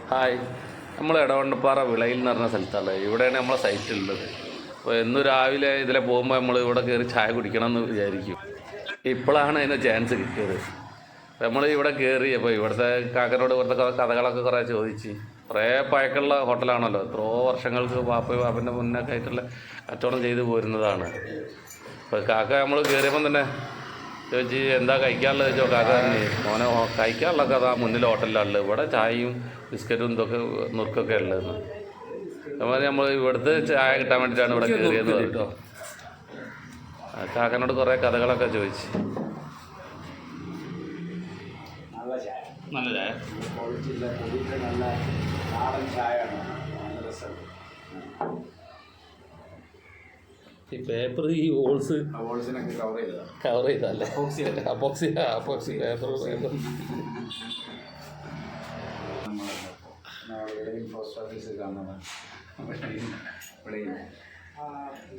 Hi, നമ്മൾ എടവണ്ണപ്പാറ വിളയിൽ എന്ന് പറഞ്ഞ സ്ഥലത്താണ്. ഇവിടെയാണ് നമ്മളെ സൈറ്റ് ഉള്ളത്. അപ്പോൾ എന്നും രാവിലെ ഇതിലെ പോകുമ്പോൾ നമ്മൾ ഇവിടെ കയറി ചായ കുടിക്കണം എന്ന് വിചാരിക്കും. ഇപ്പോഴാണ് അതിന് ചാൻസ് കിട്ടിയത്. നമ്മൾ ഇവിടെ കയറി. അപ്പോൾ ഇവിടുത്തെ കാക്കനോട് ഇവിടുത്തെ കഥകളൊക്കെ കുറേ ചോദിച്ച്. കുറേ പഴക്കമുള്ള ഹോട്ടലാണല്ലോ, എത്രയോ വർഷങ്ങൾക്ക് വാപ്പൻ്റെ മുന്നൊക്കെ ആയിട്ടുള്ള കച്ചവടം ചെയ്തു പോരുന്നതാണ്. അപ്പോൾ കാക്ക നമ്മൾ കയറിയപ്പം തന്നെ ചോദിച്ച് എന്താ കഴിക്കാനുള്ളത് ചോദിച്ചോ. കാക്ക തന്നെ മോനെ കഴിക്കാനുള്ളതൊക്കെ അതാ മുന്നിൽ ഹോട്ടലിലാണുള്ളത്, ഇവിടെ ചായയും ബിസ്ക്കറ്റും ഇതൊക്കെ നുറുക്കൊക്കെ ഉള്ളതെന്ന്. അതുപോലെ നമ്മൾ ഇവിടുത്തെ ചായ കിട്ടാൻ വേണ്ടിയിട്ടാണ് ഇവിടെ കയറിയത് കേട്ടോ. കാക്കനോട് കുറേ കഥകളൊക്കെ ചോദിച്ച്. നല്ല ചായ, ഈ പേപ്പർ, ഈ ഹോൾസിനൊക്കെ കവർ ചെയ്തല്ലേ, അപ്പോക്സി പേപ്പർ. പോസ്റ്റ് ഓഫീസ് കാണുന്നത്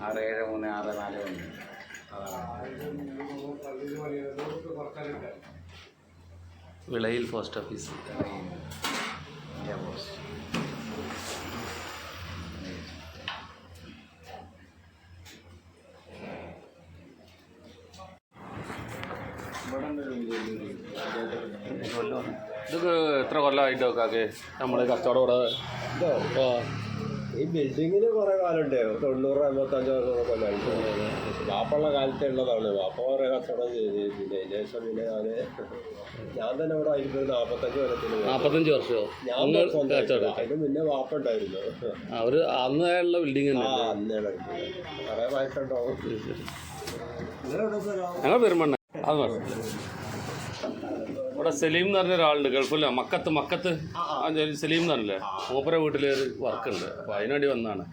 673641. വിളയിൽ പോസ്റ്റ് ഓഫീസ്. India post. ഇതൊക്കെ എത്ര കൊല്ലമായിട്ടോ കാക്കെ നമ്മൾ കച്ചവടം ഇവിടെ? ഈ ബിൽഡിങ്ങിന് കുറെ കാലമുണ്ട്, 90 85 കൊല്ലമായിട്ട്. വാപ്പുള്ള കാലത്തെ ഉള്ളതാണ്. വാപ്പ കുറെ കച്ചവടം ചെയ്തിട്ടുണ്ട്. ശേഷം പിന്നെ ഞാൻ തന്നെ ഇവിടെ ആയിരിക്കും 45 കൊല്ലത്തിന്. 45 വർഷമോ? അതിന് മുന്നേ വാപ്പ ഉണ്ടായിരുന്നു. അവര് അന്നുള്ള ബിൽഡിങ് അന്നേടെ കുറെ വയസ്സുണ്ടാവും. ഞങ്ങൾ പെരുമണ്ണ. അത് ഇവിടെ സലീം എന്ന് പറഞ്ഞ ഒരാളുണ്ട്, ഗൾഫില്ല, മക്കത്ത് സലീം എന്ന് പറഞ്ഞില്ലേ, മൂപ്പര വീട്ടിലൊരു വർക്കുണ്ട്. അപ്പോൾ അതിനുവേണ്ടി വന്നതാണ്.